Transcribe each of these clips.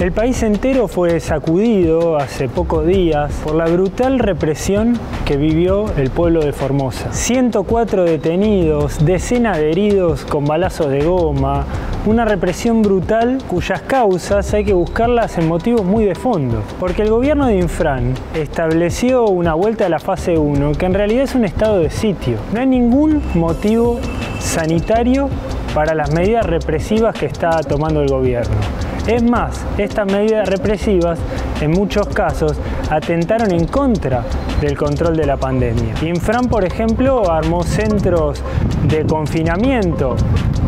El país entero fue sacudido hace pocos días por la brutal represión que vivió el pueblo de Formosa. 104 detenidos, decenas de heridos con balazos de goma, una represión brutal cuyas causas hay que buscarlas en motivos muy de fondo. Porque el gobierno de Infran estableció una vuelta a la fase 1 que en realidad es un estado de sitio. No hay ningún motivo sanitario para las medidas represivas que está tomando el gobierno. Es más, estas medidas represivas en muchos casos atentaron en contra del control de la pandemia. Infran, por ejemplo, armó centros de confinamiento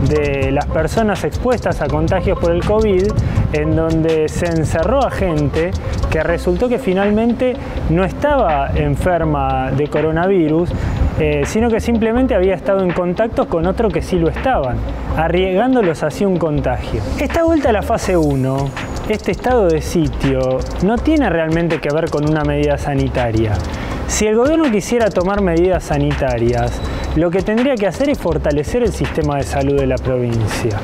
de las personas expuestas a contagios por el COVID, en donde se encerró a gente que resultó que finalmente no estaba enferma de coronavirus, sino que simplemente había estado en contacto con otros que sí lo estaban, arriesgándolos hacia un contagio. Esta vuelta a la fase 1, este estado de sitio, no tiene realmente que ver con una medida sanitaria. Si el gobierno quisiera tomar medidas sanitarias, lo que tendría que hacer es fortalecer el sistema de salud de la provincia.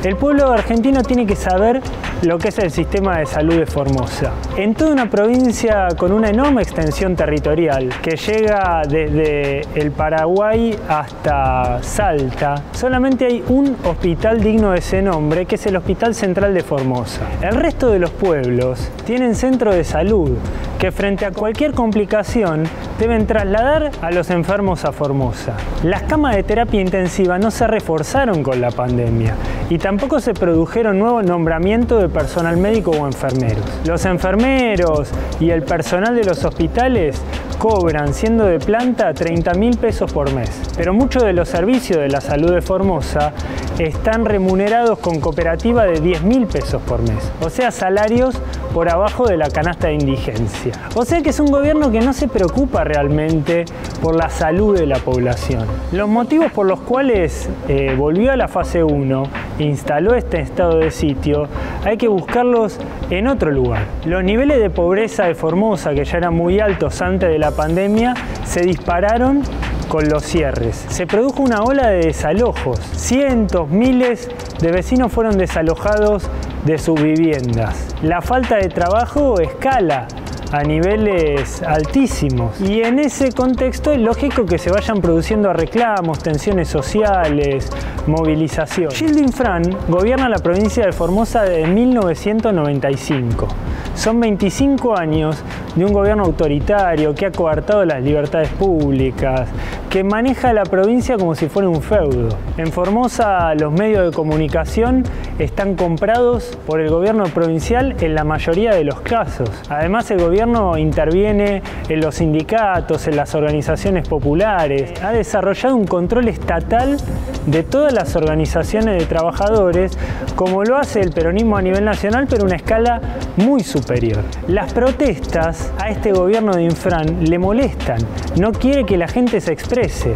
El pueblo argentino tiene que saber lo que es el sistema de salud de Formosa. En toda una provincia con una enorme extensión territorial que llega desde el Paraguay hasta Salta, solamente hay un hospital digno de ese nombre, que es el Hospital Central de Formosa. El resto de los pueblos tienen centros de salud que frente a cualquier complicación deben trasladar a los enfermos a Formosa. Las camas de terapia intensiva no se reforzaron con la pandemia y tampoco se produjeron nuevos nombramientos de personal médico o enfermeros. Los enfermeros y el personal de los hospitales cobran, siendo de planta, 30.000 pesos por mes. Pero muchos de los servicios de la salud de Formosa están remunerados con cooperativa de 10.000 pesos por mes. O sea, salarios por abajo de la canasta de indigencia. O sea que es un gobierno que no se preocupa realmente por la salud de la población. Los motivos por los cuales volvió a la fase 1, instaló este estado de sitio, hay que buscarlos en otro lugar. Los niveles de pobreza de Formosa, que ya eran muy altos antes de la pandemia, se dispararon con los cierres. Se produjo una ola de desalojos. Cientos, miles de vecinos fueron desalojados de sus viviendas. La falta de trabajo escala a niveles altísimos. Y en ese contexto es lógico que se vayan produciendo reclamos, tensiones sociales, movilización. Gildo Infran gobierna la provincia de Formosa desde 1995. Son 25 años de un gobierno autoritario que ha coartado las libertades públicas, que maneja la provincia como si fuera un feudo. En Formosa los medios de comunicación están comprados por el gobierno provincial en la mayoría de los casos. Además, el gobierno interviene en los sindicatos, en las organizaciones populares. Ha desarrollado un control estatal de todas las organizaciones de trabajadores, como lo hace el peronismo a nivel nacional, pero a una escala muy superior. Las protestas a este gobierno de Infran le molestan, no quiere que la gente se exprese.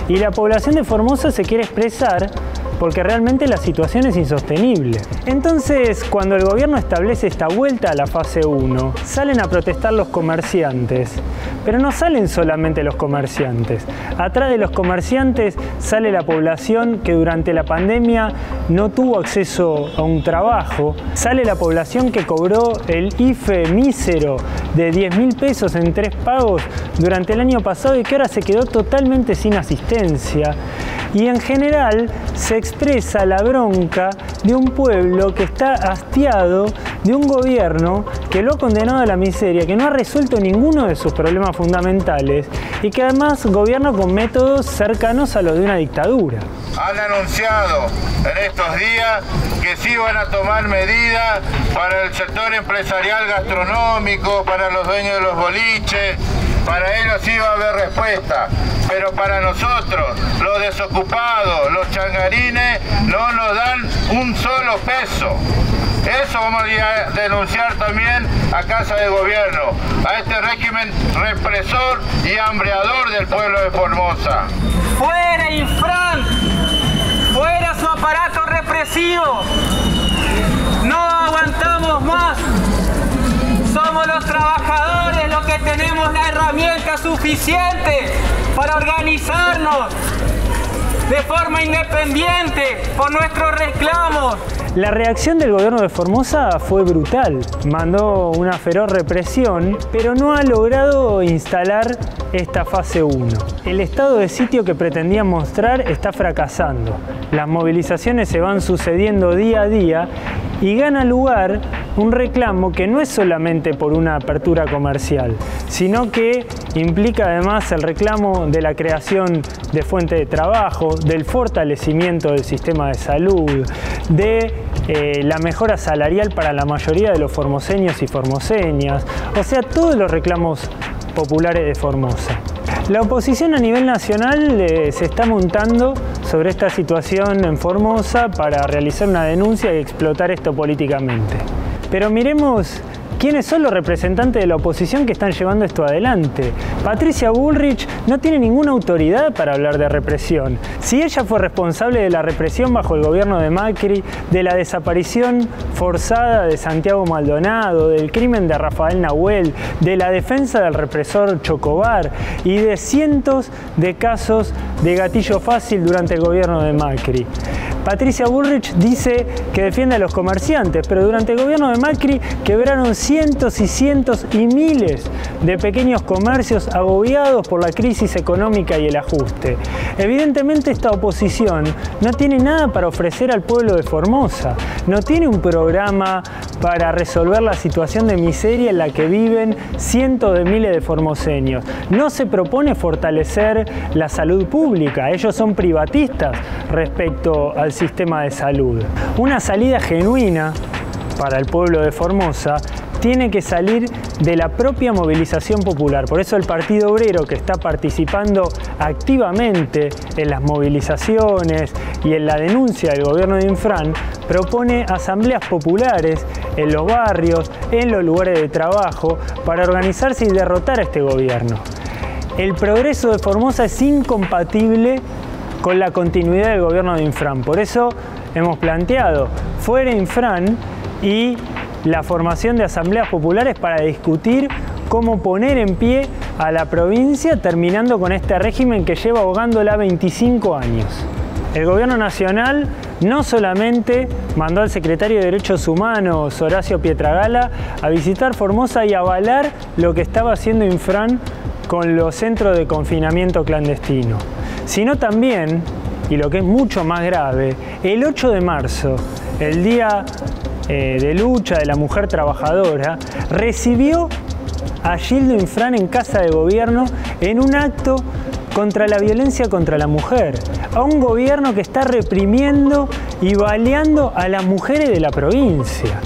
Y la población de Formosa se quiere expresar porque realmente la situación es insostenible. Entonces, cuando el gobierno establece esta vuelta a la fase 1, salen a protestar los comerciantes, pero no salen solamente los comerciantes. Atrás de los comerciantes sale la población que durante la pandemia no tuvo acceso a un trabajo, sale la población que cobró el IFE mísero de 10.000 pesos en 3 pagos durante el año pasado y que ahora se quedó totalmente sin asistencia. Y en general se expresa la bronca de un pueblo que está hastiado de un gobierno que lo ha condenado a la miseria, que no ha resuelto ninguno de sus problemas fundamentales y que además gobierna con métodos cercanos a los de una dictadura. Han anunciado en estos días que sí van a tomar medidas para el sector empresarial gastronómico, para los dueños de los boliches. Para ellos sí va a haber respuesta, pero para nosotros, los desocupados, los changarines, no nos dan un solo peso. Eso vamos a denunciar también a Casa de Gobierno, a este régimen represor y hambreador del pueblo de Formosa. ¡Fuera Infran! ¡Fuera su aparato represivo! ¡No aguantamos más! Somos los trabajadores los que tenemos la herramienta suficiente para organizarnos de forma independiente por nuestros reclamos. La reacción del gobierno de Formosa fue brutal. Mandó una feroz represión, pero no ha logrado instalar esta fase 1. El estado de sitio que pretendían mostrar está fracasando. Las movilizaciones se van sucediendo día a día y gana lugar un reclamo que no es solamente por una apertura comercial, sino que implica además el reclamo de la creación de fuentes de trabajo, del fortalecimiento del sistema de salud, de la mejora salarial para la mayoría de los formoseños y formoseñas, o sea, todos los reclamos populares de Formosa. La oposición a nivel nacional se está montando sobre esta situación en Formosa para realizar una denuncia y explotar esto políticamente. Pero miremos quiénes son los representantes de la oposición que están llevando esto adelante. Patricia Bullrich no tiene ninguna autoridad para hablar de represión. Si ella fue responsable de la represión bajo el gobierno de Macri, de la desaparición forzada de Santiago Maldonado, del crimen de Rafael Nahuel, de la defensa del represor Chocobar y de cientos de casos de gatillo fácil durante el gobierno de Macri. Patricia Bullrich dice que defiende a los comerciantes, pero durante el gobierno de Macri quebraron cientos y cientos y miles de pequeños comercios agobiados por la crisis económica y el ajuste. Evidentemente esta oposición no tiene nada para ofrecer al pueblo de Formosa, no tiene un programa para resolver la situación de miseria en la que viven cientos de miles de formoseños. No se propone fortalecer la salud pública, ellos son privatistas respecto al sistema de salud. Una salida genuina para el pueblo de Formosa tiene que salir de la propia movilización popular. Por eso el Partido Obrero, que está participando activamente en las movilizaciones y en la denuncia del gobierno de Infran, propone asambleas populares en los barrios, en los lugares de trabajo, para organizarse y derrotar a este gobierno. El progreso de Formosa es incompatible con la continuidad del gobierno de Infran. Por eso hemos planteado fuera Infran y la formación de asambleas populares para discutir cómo poner en pie a la provincia, terminando con este régimen que lleva ahogándola 25 años. El gobierno nacional no solamente mandó al secretario de Derechos Humanos, Horacio Pietragala, a visitar Formosa y avalar lo que estaba haciendo Infran con los centros de confinamiento clandestino, sino también, y lo que es mucho más grave, el 8 de marzo, el día de lucha de la mujer trabajadora, recibió a Gildo Infran en Casa de Gobierno en un acto contra la violencia contra la mujer, a un gobierno que está reprimiendo y baleando a las mujeres de la provincia.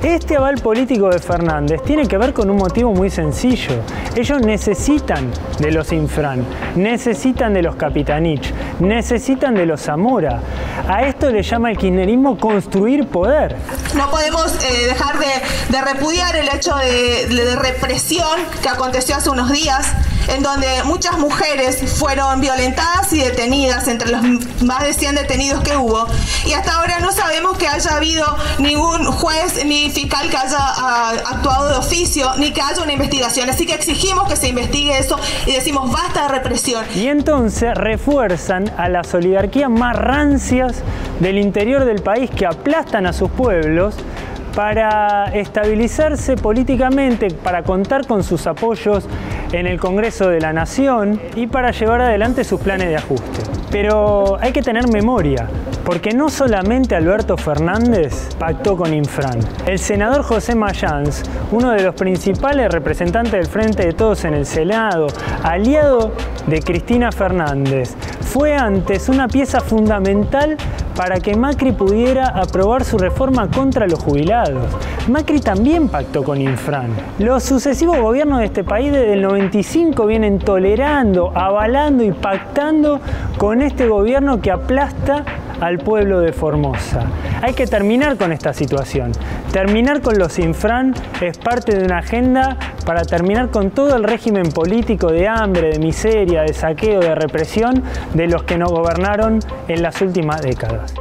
Este aval político de Fernández tiene que ver con un motivo muy sencillo. Ellos necesitan de los Infran, necesitan de los Capitanich, necesitan de los Zamora. A esto le llama el kirchnerismo construir poder. No podemos dejar de repudiar el hecho de represión que aconteció hace unos días, en donde muchas mujeres fueron violentadas y detenidas, entre los más de 100 detenidos que hubo. Y hasta ahora no sabemos que haya habido ningún juez ni fiscal que haya actuado de oficio, ni que haya una investigación. Así que exigimos que se investigue eso y decimos basta de represión. Y entonces refuerzan a las oligarquías más rancias del interior del país que aplastan a sus pueblos para estabilizarse políticamente, para contar con sus apoyos en el Congreso de la Nación y para llevar adelante sus planes de ajuste. Pero hay que tener memoria, porque no solamente Alberto Fernández pactó con Infran. El senador José Mayans, uno de los principales representantes del Frente de Todos en el Senado, aliado de Cristina Fernández, fue antes una pieza fundamental para que Macri pudiera aprobar su reforma contra los jubilados. Macri también pactó con Infran. Los sucesivos gobiernos de este país desde el 95 vienen tolerando, avalando y pactando con este gobierno que aplasta al pueblo de Formosa. Hay que terminar con esta situación. Terminar con los Infran es parte de una agenda para terminar con todo el régimen político de hambre, de miseria, de saqueo, de represión de los que nos gobernaron en las últimas décadas.